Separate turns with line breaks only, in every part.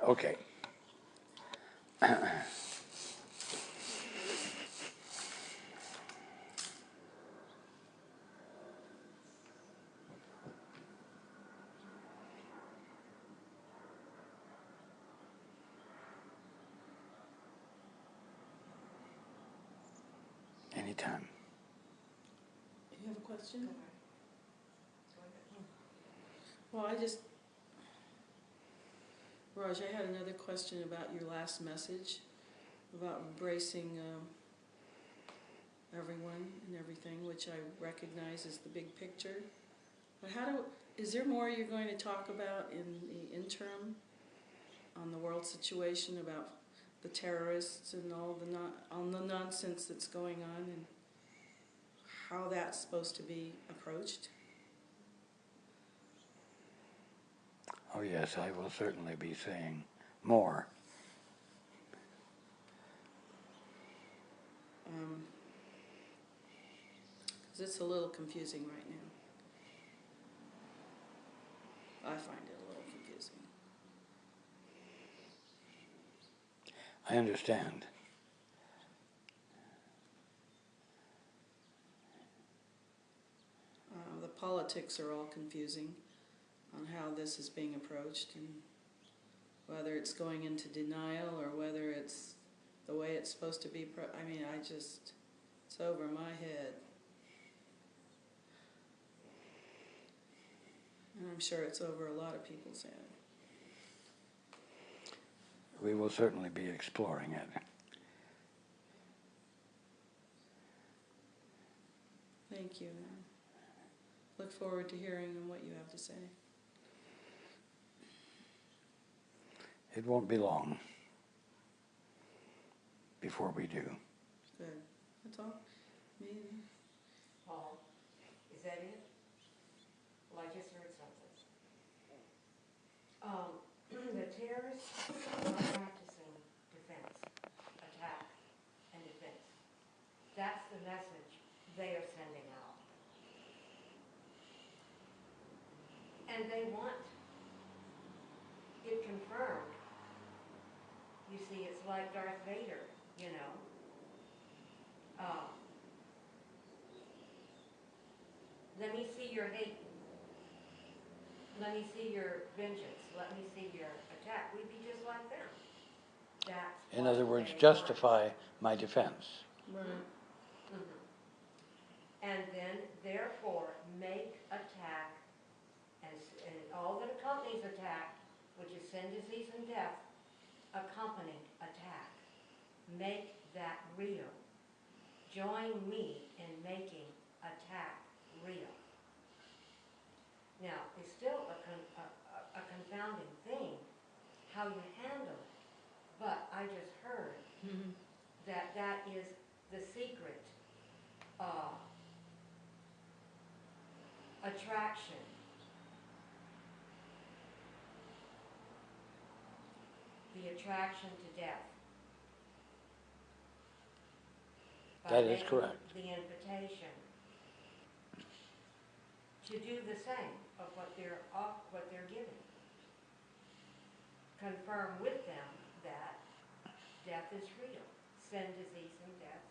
Okay. Anytime.
You have a question? Well, Raj, I had another question about your last message, about embracing everyone and everything, which I recognize as the big picture. But is there more you're going to talk about in the interim on the world situation about the terrorists and all the nonsense that's going on and how that's supposed to be approached?
Oh yes, I will certainly be saying more.
Because it's a little confusing right now. I find it a little confusing.
I understand.
The politics are all confusing on how this is being approached and whether it's going into denial or whether it's the way it's supposed to be. It's over my head. And I'm sure it's over a lot of people's head.
We will certainly be exploring it.
Thank you. Look forward to hearing what you have to say.
It won't be long before we do.
Good. That's all? Maybe.
Paul, is that it? Well, I just heard something. The terrorists are practicing defense, attack, and defense. That's the message they are sending out. And they want it confirmed. You see, it's like Darth Vader, you know. Let me see your hate. Let me see your vengeance. Let me see your attack. We'd be just like them. That's
In other words, justify my defense.
Right.
And then, therefore, make attack, and all that accompanies attack, which is sin, disease, and death, accompanying attack. Make that real. Join me in making attack real. Now, it's still a confounding thing how you handle it, but I just heard that is the secret attraction. The attraction to death.
That is correct.
The invitation to do the same of what they're giving. Confirm with them that death is real. Sin, disease, and death.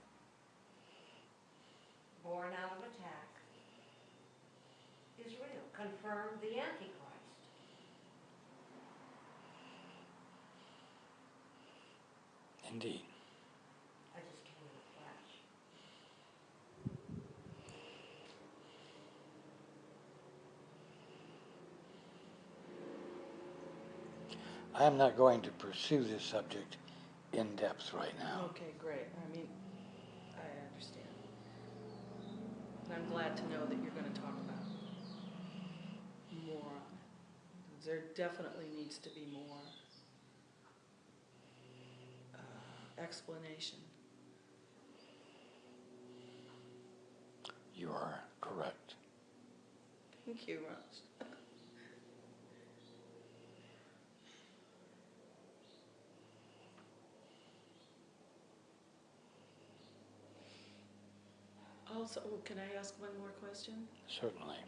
Born out of attack is real. Confirm the Antichrist.
Indeed.
I just came in a flash.
I am not going to pursue this subject in depth right now.
Okay, great. I understand. And I'm glad to know that you're going to talk about more on it. There definitely needs to be more explanation.
You are correct.
Thank you, Raj. Also, can I ask one more question?
Certainly.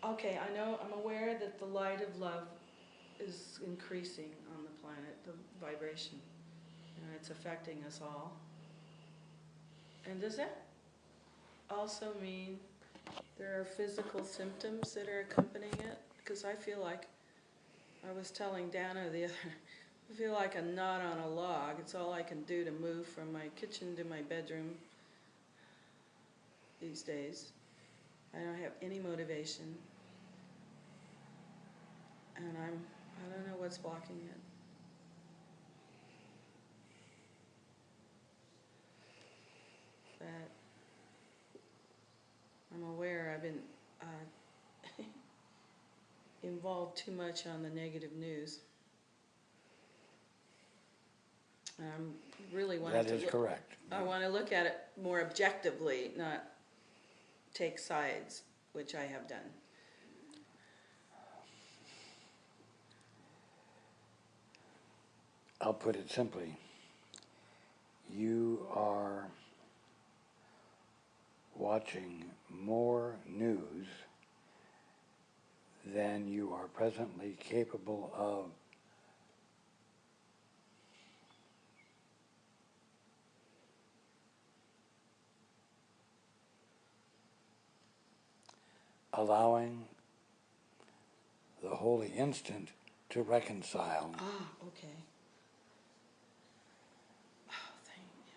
Okay, I know, I'm aware that the light of love is increasing on the planet, the vibration, and it's affecting us all. And does that also mean there are physical symptoms that are accompanying it? Because I feel like, I was telling Dana the other, I feel like a knot on a log. It's all I can do to move from my kitchen to my bedroom these days. I don't have any motivation. And I don't know what's blocking it. That I'm aware I've been involved too much on the negative news. And I'm really wanting
That is correct.
I want to look at it more objectively, not take sides, which I have done.
I'll put it simply. You are watching more news than you are presently capable of allowing the holy instant to reconcile.
Ah, okay. Oh, thank you.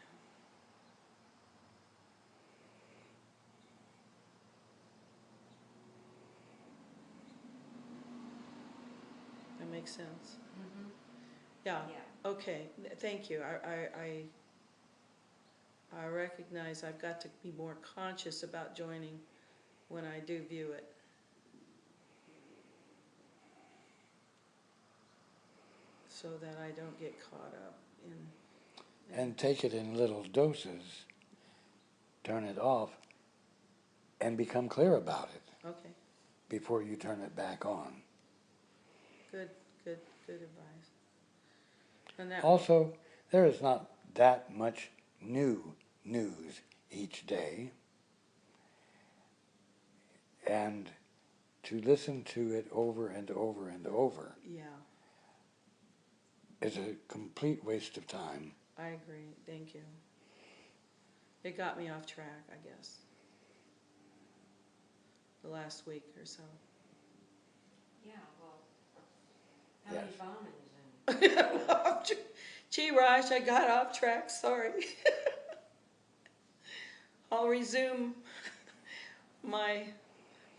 That makes sense.
Mm-hmm.
Yeah.
Yeah.
Okay. Thank you. I recognize I've got to be more conscious about joining when I do view it. So that I don't get caught up in.
And take it in little doses, turn it off, and become clear about it
Okay.
before you turn it back on.
Good advice. And that.
Also, there is not that much new news each day, and to listen to it over and over and over
Yeah,
is a complete waste of time.
I agree. Thank you. It got me off track, I guess. The last week or so.
Yeah, well, how many
Yes.
bombings and...
Gee, Raj, I got off track. Sorry. I'll resume my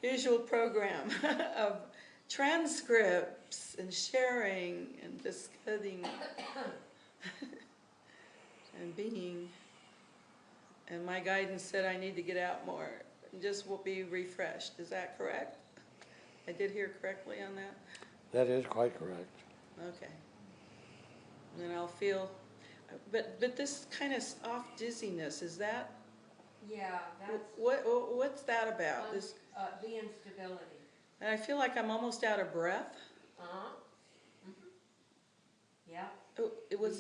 usual program of transcripts and sharing and discussing and being. And my guidance said I need to get out more and just will be refreshed. Is that correct? I did hear correctly on that?
That is quite correct.
Okay. And then I'll feel, but this kind of off dizziness, is that,
Yeah, that's...
what's that about? This,
the instability.
and I feel like I'm almost out of breath.
Uh-huh. Mm-hmm. Yeah.
Is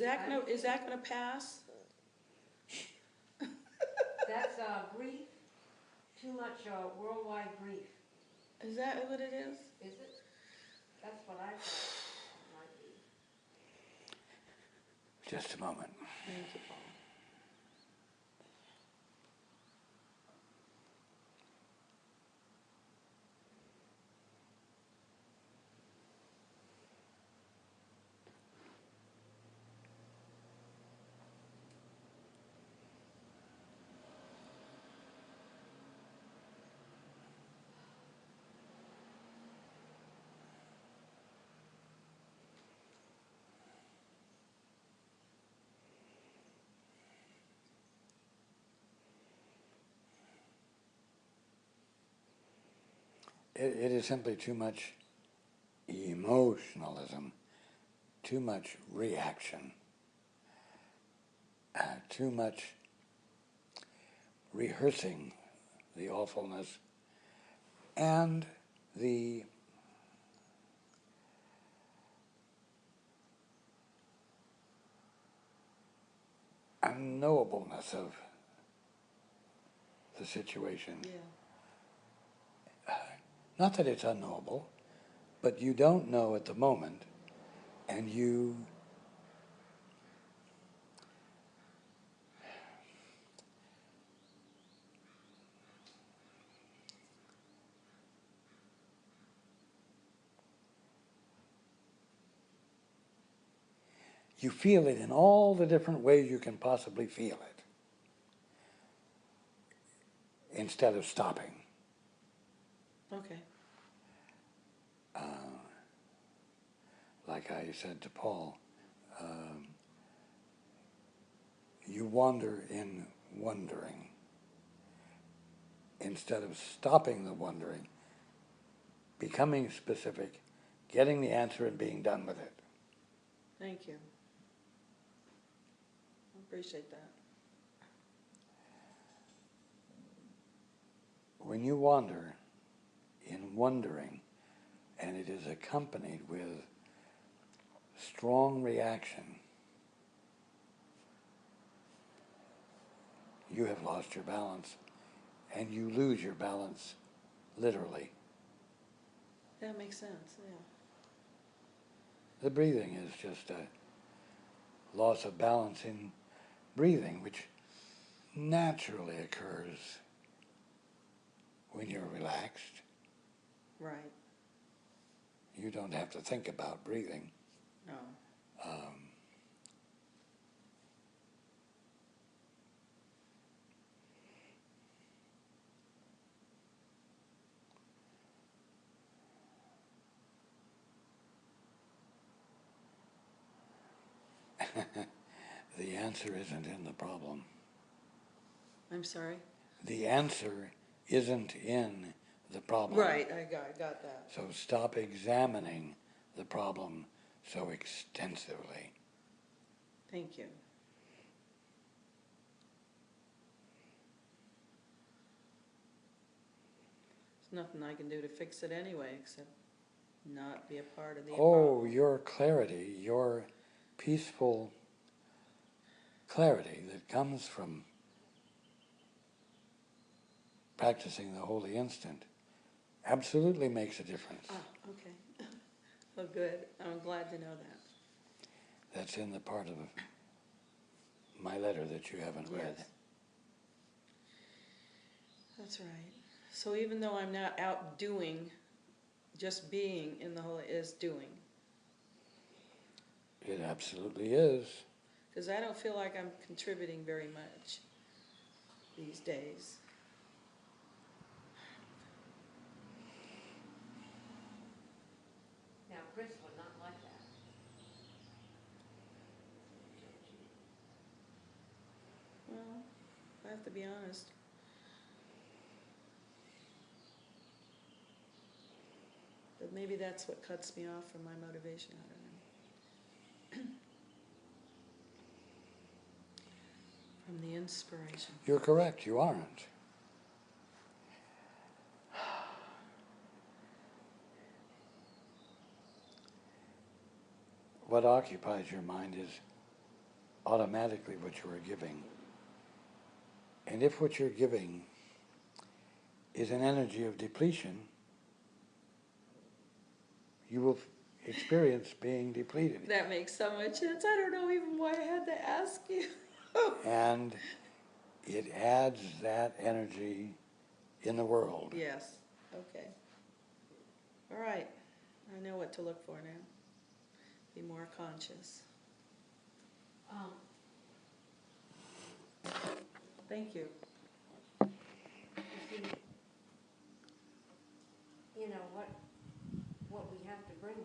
that gonna pass?
That's grief, too much worldwide grief.
Is that what it is?
Is it? That's what I thought it might be.
Just a moment.
Thank you, Paul.
It is simply too much emotionalism, too much reaction, too much rehearsing the awfulness and the unknowableness of the situation.
Yeah.
Not that it's unknowable, but you don't know at the moment and you feel it in all the different ways you can possibly feel it, instead of stopping.
Okay.
Like I said to Paul, you wander in wondering. Instead of stopping the wondering, becoming specific, getting the answer and being done with it.
Thank you. I appreciate that.
When you wander in wondering, and it is accompanied with strong reaction, you have lost your balance, and you lose your balance literally.
That makes sense, yeah.
The breathing is just a loss of balance in breathing, which naturally occurs when you're relaxed.
Right.
You don't have to think about breathing.
No.
The answer isn't in the problem.
I'm sorry?
The answer isn't in the problem.
Right, I got that.
So stop examining the problem so extensively.
Thank you. There's nothing I can do to fix it anyway, except not be a part of the problem.
Your clarity, your peaceful clarity that comes from practicing the holy instant absolutely makes a difference.
Ah, okay. Oh, good. I'm glad to know that.
That's in the part of my letter that you haven't read.
Yes. That's right. So even though I'm not out doing, just being in the holy is doing.
It absolutely is.
Because I don't feel like I'm contributing very much these days.
Now, Chris would not like that.
Well, I have to be honest. But maybe that's what cuts me off from my motivation. I don't know. From the inspiration.
You're correct, you aren't. What occupies your mind is automatically what you are giving. And if what you're giving is an energy of depletion, you will experience being depleted.
That makes so much sense. I don't know even why I had to ask you.
And it adds that energy in the world.
Yes. Okay. All right. I know what to look for now. Be more conscious. Thank you.
You see, you know, what we have to bring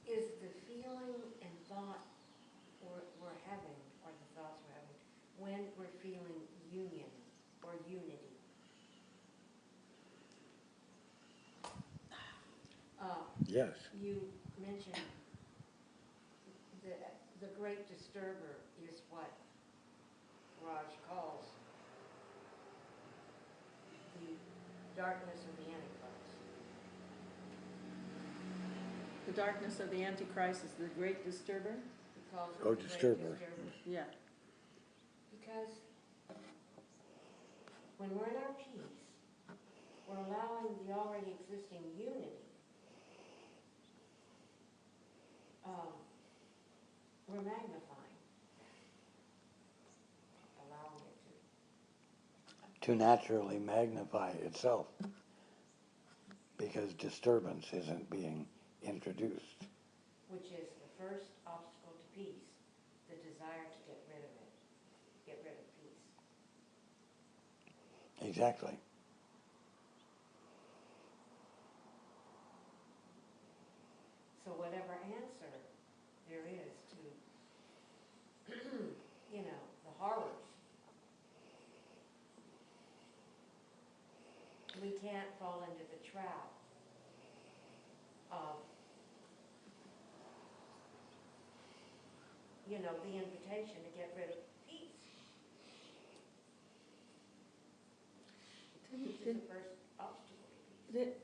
is the feeling and thought we're having, or the thoughts we're having, when we're feeling union or unity.
Yes.
You mentioned the great disturber is what Raj calls the darkness of the Antichrist.
The darkness of the Antichrist is the great disturber?
He calls it
Oh,
the great
disturber.
Yeah.
Because when we're in our peace, we're allowing the already existing unity We're magnifying, allowing it
To naturally magnify itself because disturbance isn't being introduced.
which is the first obstacle to peace, the desire to get rid of it, get rid of peace.
Exactly.
So whatever answer there is to, the horrors, we can't fall into the trap of, the invitation to get rid of peace, which is the first obstacle to peace.
Didn't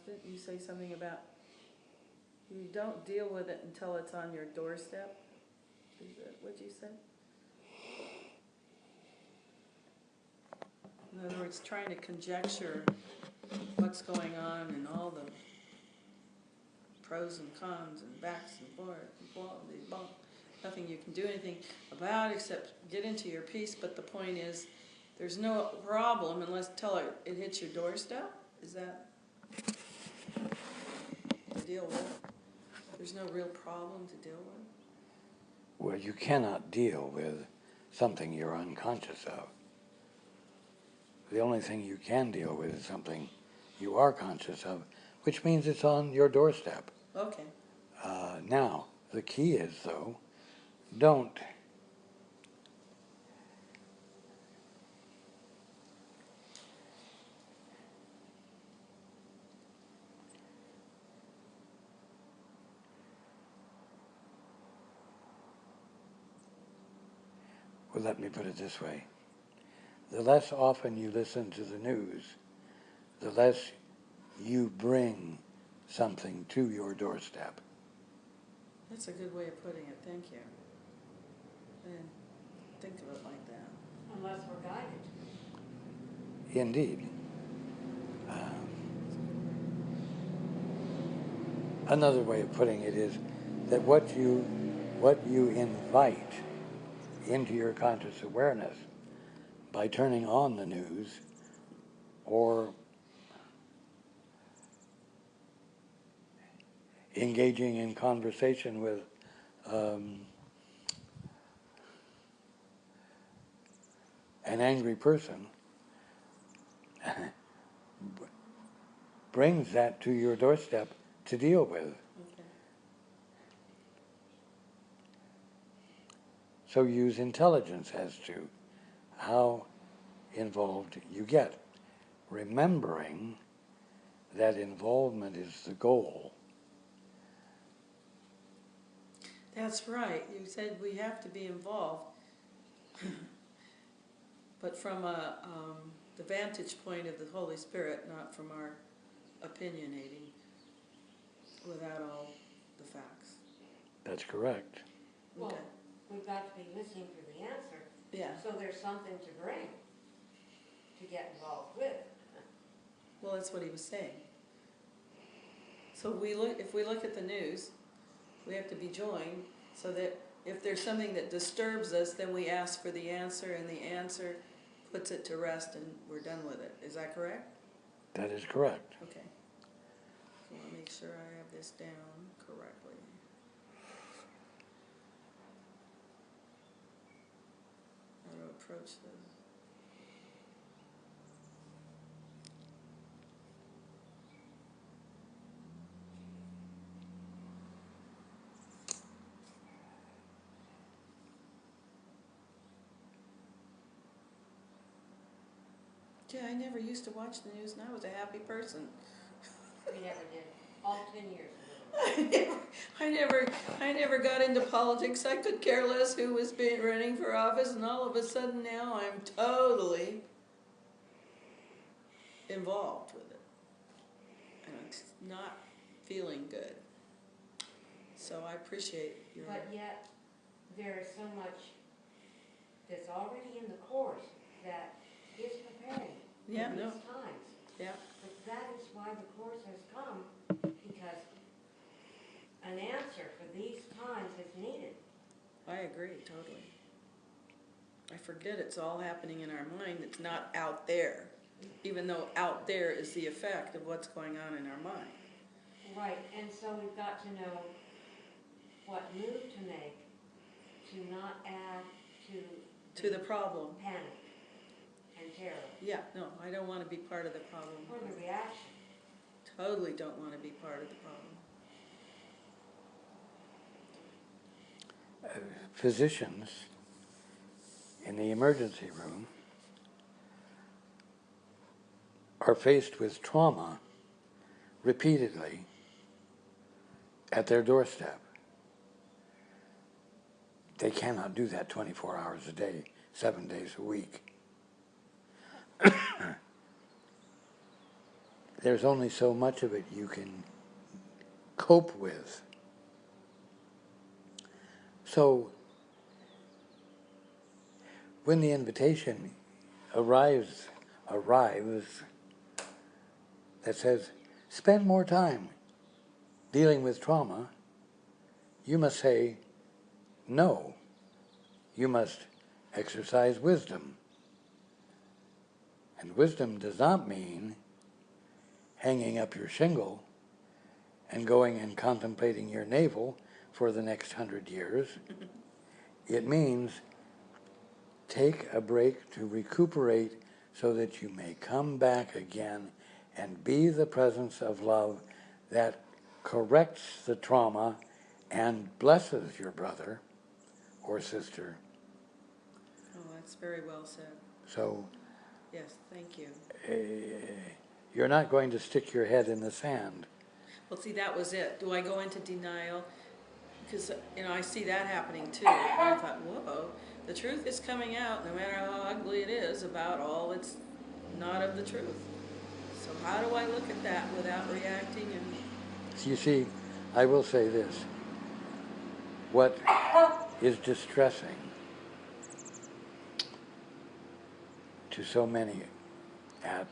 didn't you say something about you don't deal with it until it's on your doorstep? Is that what you said? In other words, trying to conjecture what's going on and all the pros and cons and backs and forth and blah, blah, blah. Nothing you can do anything about except get into your peace, but the point is there's no problem until it hits your doorstep? Is that to deal with? There's no real problem to deal with?
Well, you cannot deal with something you're unconscious of. The only thing you can deal with is something you are conscious of, which means it's on your doorstep.
Okay.
Now, the key is, though, don't well, let me put it this way. The less often you listen to the news, the less you bring something to your doorstep.
That's a good way of putting it. Thank you. I didn't think of it like that.
Unless we're guided.
Indeed. Another way of putting it is that what you invite into your conscious awareness by turning on the news or engaging in conversation with an angry person brings that to your doorstep to deal with.
Okay.
So use intelligence as to how involved you get, remembering that involvement is the goal.
That's right. You said we have to be involved, but from the vantage point of the Holy Spirit, not from our opinionating without all the facts.
That's correct.
Well,
Okay.
we've got to be listening for the answer,
Yeah.
so there's something to bring, to get involved with.
Well, that's what he was saying. So if we look at the news, we have to be joined so that if there's something that disturbs us, then we ask for the answer, and the answer puts it to rest, and we're done with it. Is that correct?
That is correct.
Okay. So I'll make sure I have this down correctly. How to approach this. Yeah, I never used to watch the news, and I was a happy person.
We never did, all 10 years ago.
I never got into politics. I could care less who was running for office, and all of a sudden now I'm totally involved with it, and it's not feeling good. So I appreciate your.
But yet, there is so much that's already in the course that is preparing for
Yeah,
these
no.
times.
Yeah.
But that is why the course has come, because an answer for these times is needed.
I agree, totally. I forget it's all happening in our mind. It's not out there, even though out there is the effect of what's going on in our mind.
Right, and so we've got to know what move to make to not add
To the problem.
panic and terror,
Yeah, no, I don't want to be part of the problem.
or the reaction.
Totally don't want to be part of the problem.
Physicians in the emergency room are faced with trauma repeatedly at their doorstep. They cannot do that 24 hours a day, 7 days a week. There's only so much of it you can cope with. So, when the invitation arrives that says, spend more time dealing with trauma, you must say, no. You must exercise wisdom. And wisdom does not mean hanging up your shingle and going and contemplating your navel for the next 100 years. It means take a break to recuperate so that you may come back again and be the presence of love that corrects the trauma and blesses your brother or sister.
Oh, that's very well said.
So,
Yes, thank you.
you're not going to stick your head in the sand.
Well, see, that was it. Do I go into denial? Because, I see that happening too. And I thought, whoa, the truth is coming out, no matter how ugly it is, about all it's not of the truth. So how do I look at that without reacting? And
You see, I will say this. What is distressing to so many at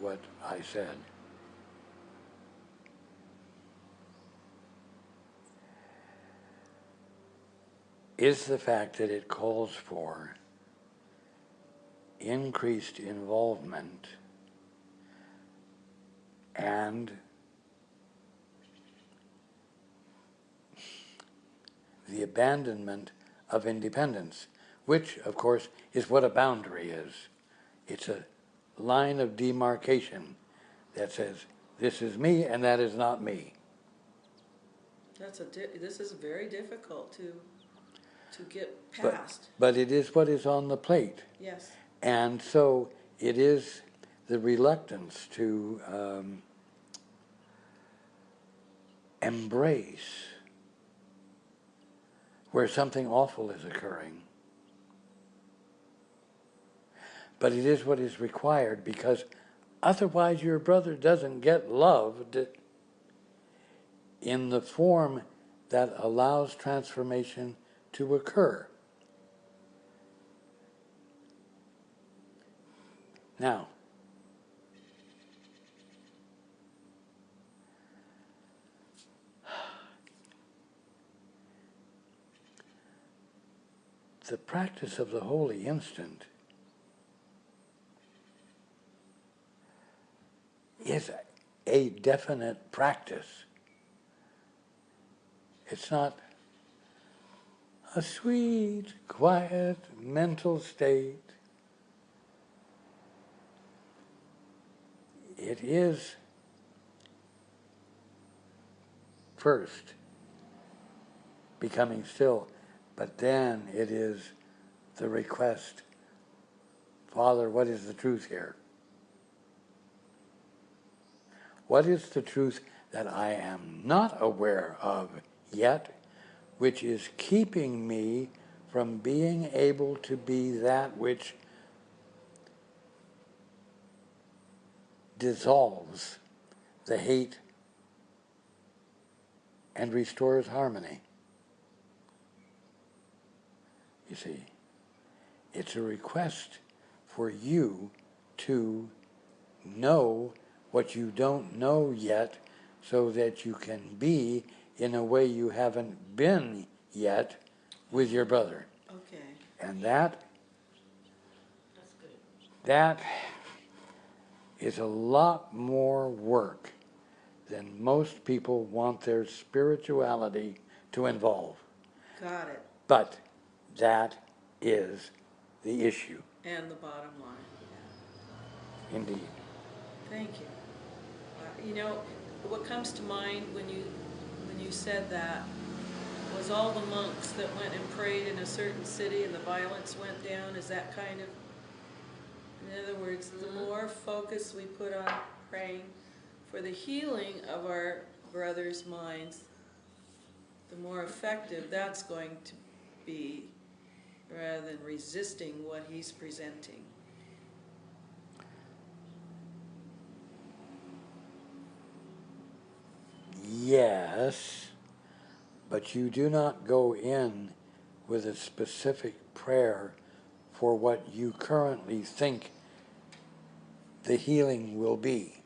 what I said is the fact that it calls for increased involvement and the abandonment of independence, which, of course, is what a boundary is. It's a line of demarcation that says, this is me and that is not me.
this is very difficult to get
But,
past.
but it is what is on the plate.
Yes.
And so it is the reluctance to embrace where something awful is occurring. But it is what is required, because otherwise your brother doesn't get loved in the form that allows transformation to occur. Now, the practice of the holy instant is a definite practice. It's not a sweet, quiet mental state. It is first becoming still, but then it is the request, Father, what is the truth here? What is the truth that I am not aware of yet, which is keeping me from being able to be that which dissolves the hate and restores harmony? You see, it's a request for you to know what you don't know yet, so that you can be in a way you haven't been yet with your brother.
Okay.
And that
That's good.
that is a lot more work than most people want their spirituality to involve.
Got it.
But that is the issue.
And the bottom line. Yeah.
Indeed.
Thank you. You know, what comes to mind when you said that was all the monks that went and prayed in a certain city and the violence went down. Is that kind of, in other words, the more focus we put on praying for the healing of our brothers' minds, the more effective that's going to be, rather than resisting what he's presenting.
Yes, but you do not go in with a specific prayer for what you currently think the healing will be.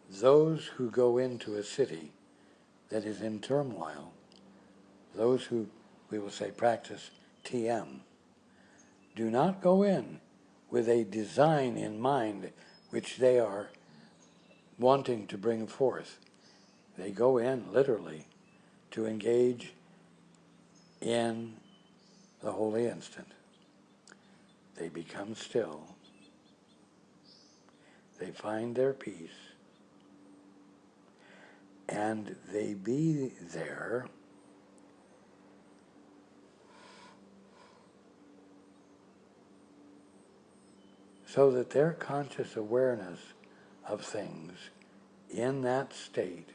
Those who go into a city that is in turmoil, those who, we will say, practice TM, do not go in with a design in mind which they are wanting to bring forth. They go in literally to engage in the holy instant. They become still. They find their peace. And they be there so that their conscious awareness of things in that state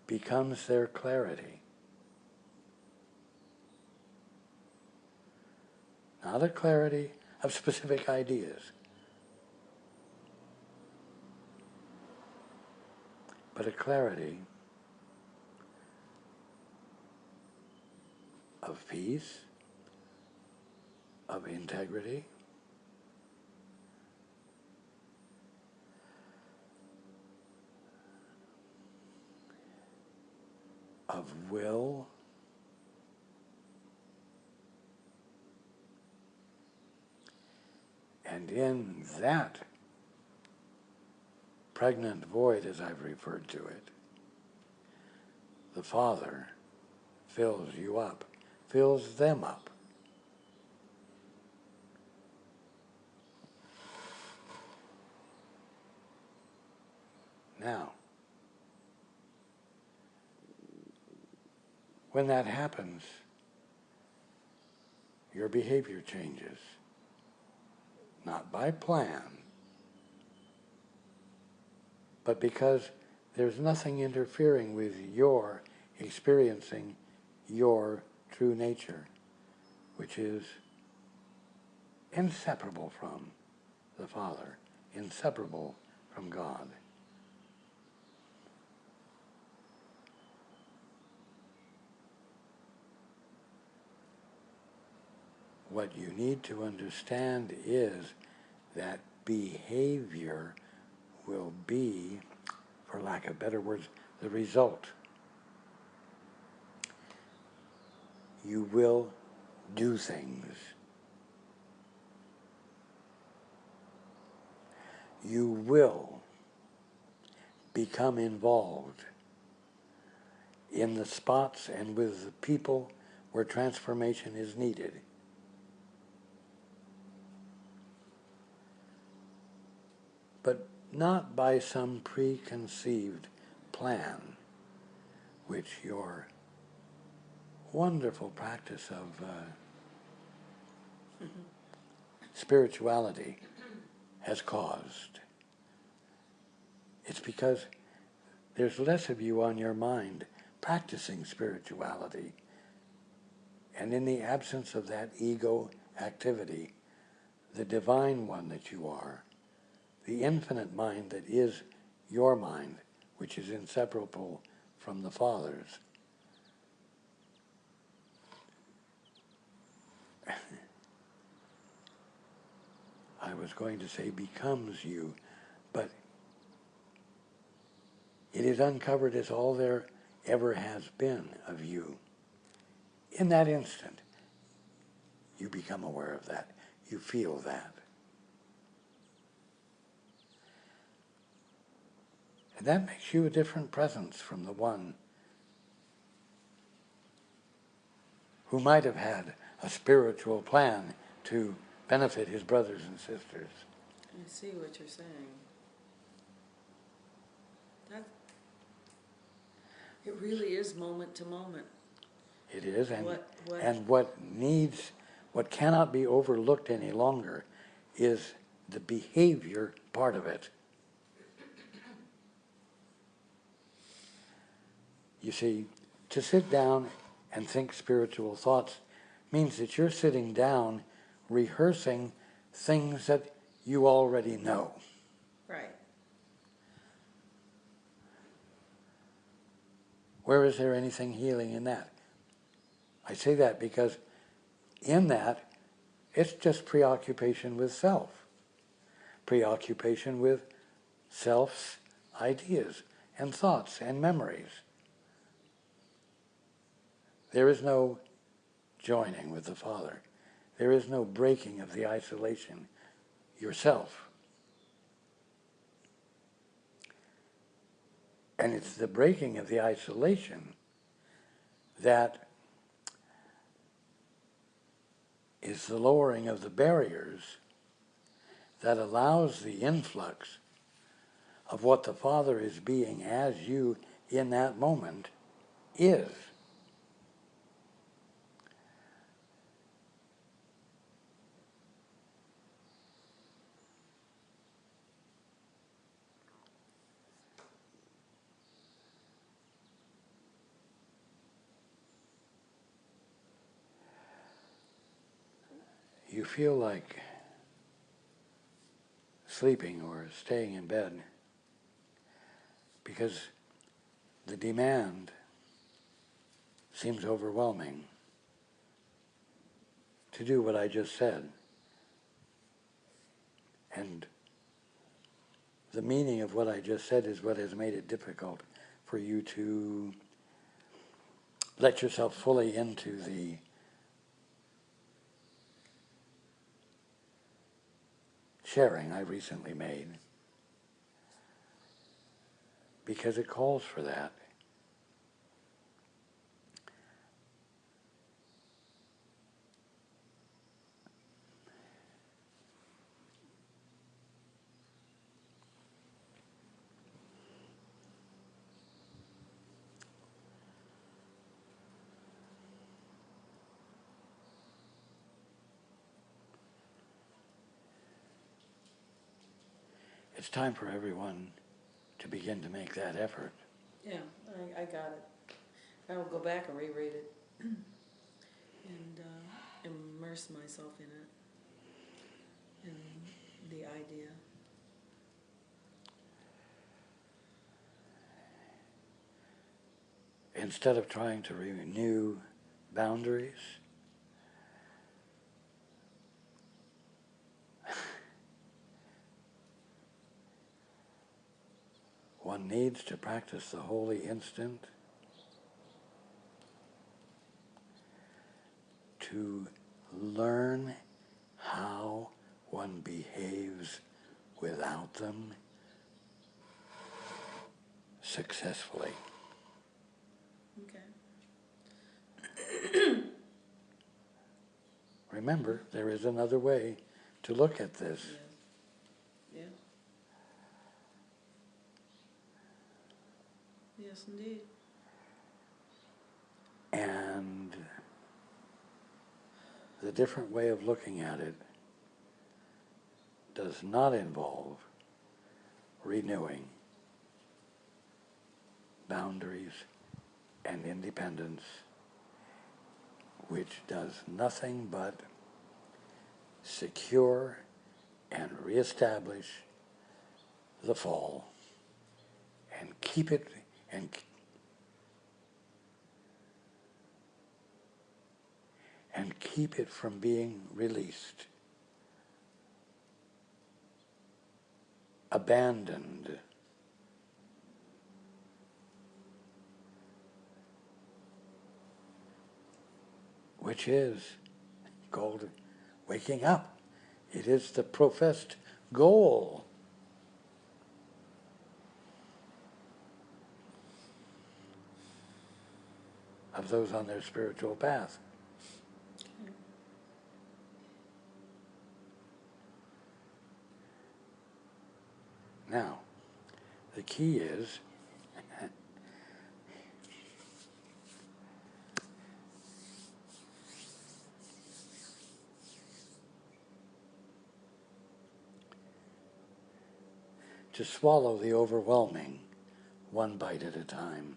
becomes their clarity. Not a clarity of specific ideas, but a clarity of peace, of integrity, of will, and in that pregnant void, as I've referred to it, the Father fills you up, fills them up. Now, when that happens, your behavior changes. Not by plan, but because there's nothing interfering with your experiencing your true nature, which is inseparable from the Father, inseparable from God. What you need to understand is that behavior will be, for lack of better words, the result. You will do things. You will become involved in the spots and with the people where transformation is needed. But not by some preconceived plan, which your wonderful practice of spirituality has caused. It's because there's less of you on your mind practicing spirituality. And in the absence of that ego activity, the divine one that you are, the infinite mind that is your mind, which is inseparable from the Father's, I was going to say becomes you, but It is uncovered as all there ever has been of you. In that instant, you become aware of that. You feel that. And that makes you a different presence from the one who might have had a spiritual plan to benefit his brothers and sisters.
I see what you're saying. That it really is moment to moment.
It is, and
What
what cannot be overlooked any longer is the behavior part of it. You see, to sit down and think spiritual thoughts means that you're sitting down rehearsing things that you already know.
Right.
Where is there anything healing in that? I say that because in that, it's just preoccupation with self. Preoccupation with self's ideas and thoughts and memories. There is no joining with the Father. There is no breaking of the isolation yourself. And it's the breaking of the isolation that is the lowering of the barriers that allows the influx of what the Father is being as you in that moment is. You feel like sleeping or staying in bed because the demand seems overwhelming to do what I just said. And the meaning of what I just said is what has made it difficult for you to let yourself fully into the sharing I recently made, because it calls for that. It's time for everyone to begin to make that effort.
Yeah, I got it. I will go back and reread it and immerse myself in it, in the idea.
Instead of trying to renew boundaries, one needs to practice the holy instant to learn how one behaves without them successfully.
Okay.
Remember, there is another way to look at this.
Yeah. Yes, indeed.
And the different way of looking at it does not involve renewing boundaries and independence, which does nothing but secure and reestablish the fall and keep it and keep it from being released, abandoned, which is called waking up. It is the professed goal. Of those on their spiritual path. Now, the key is to swallow the overwhelming one bite at a time.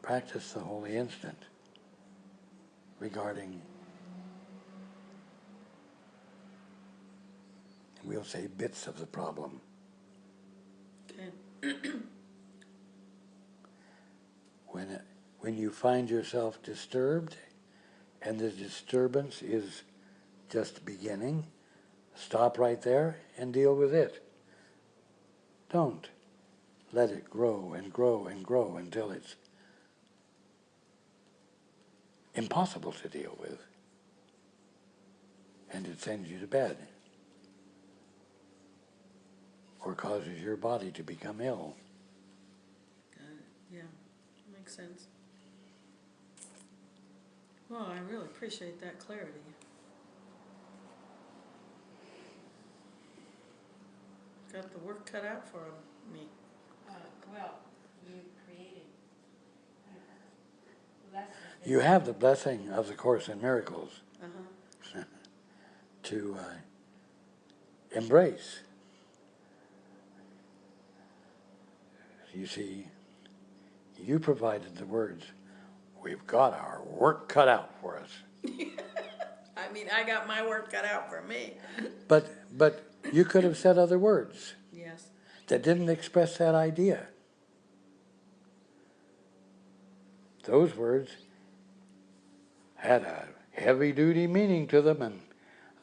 Practice the holy instant regarding, we'll say, bits of the problem.
Okay.
When you find yourself disturbed and the disturbance is just beginning, stop right there and deal with it. Don't let it grow and grow and grow until it's impossible to deal with, and it sends you to bed or causes your body to become ill.
Got it. Yeah, makes sense. Well, I really appreciate that clarity. Got the work cut out for me.
Well, you created lessons.
You have the blessing of the Course in Miracles to embrace. You see, you provided the words, we've got our work cut out for us.
I mean, I got my work cut out for me.
But you could have said other words
Yes.
that didn't express that idea. Those words had a heavy-duty meaning to them, and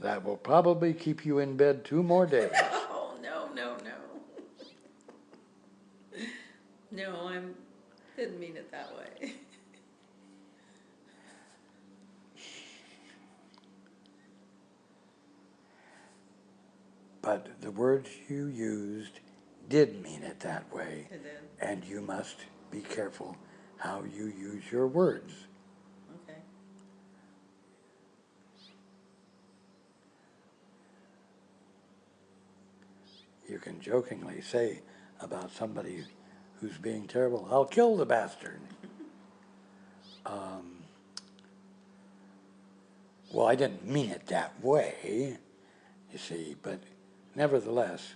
that will probably keep you in bed 2 more days.
Oh, no, no, no. No, didn't mean it that way.
But the words you used did mean it that way.
It did.
And you must be careful how you use your words.
Okay.
You can jokingly say about somebody who's being terrible, I'll kill the bastard. Well, I didn't mean it that way, you see, but nevertheless,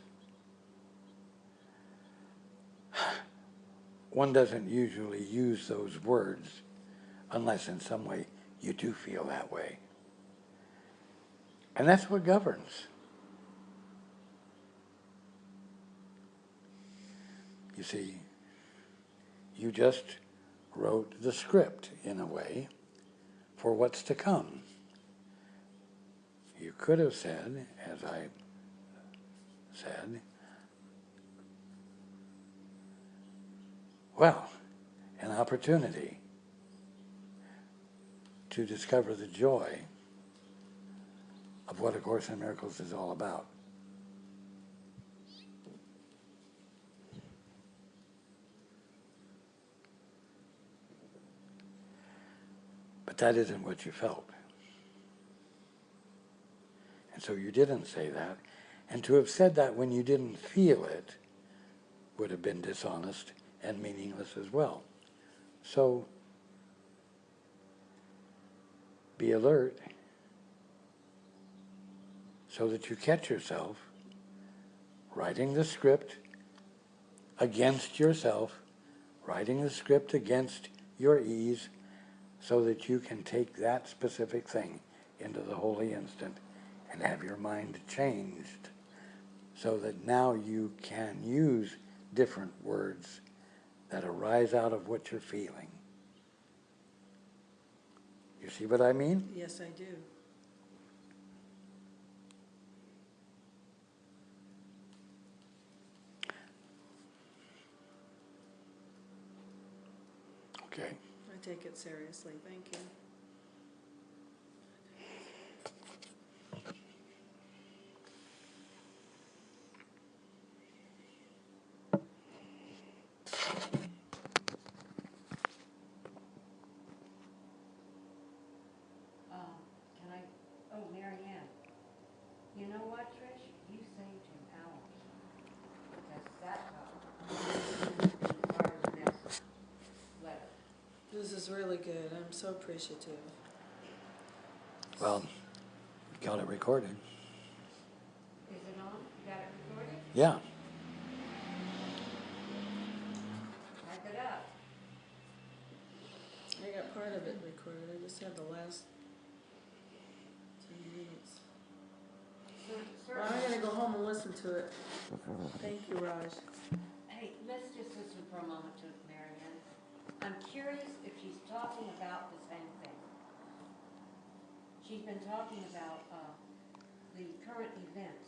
one doesn't usually use those words unless in some way you do feel that way. And that's what governs. You see, you just wrote the script, in a way, for what's to come. You could have said, as I said, well, an opportunity to discover the joy of what A Course in Miracles is all about. But that isn't what you felt. And so you didn't say that. And to have said that when you didn't feel it would have been dishonest and meaningless as well. So be alert so that you catch yourself writing the script against yourself, writing the script against your ease, so that you can take that specific thing into the holy instant and have your mind changed so that now you can use different words that arise out of what you're feeling. You see what I mean?
Yes, I do.
Okay.
I take it seriously, thank you.
Can I, oh, Mary Ann, you know what, Trish? You saved him hours. Because that part of the next letter.
This is really good, I'm so appreciative.
Well, got it recorded.
Is it on? You got it recorded?
Yeah.
Type it up.
I got part of it recorded, I just had the last 10 minutes. Well, I'm gonna go home and listen to it. Thank you, Raj.
Hey, let's just listen for a moment to Mary Ann. I'm curious if she's talking about the same thing. She's been talking about the current event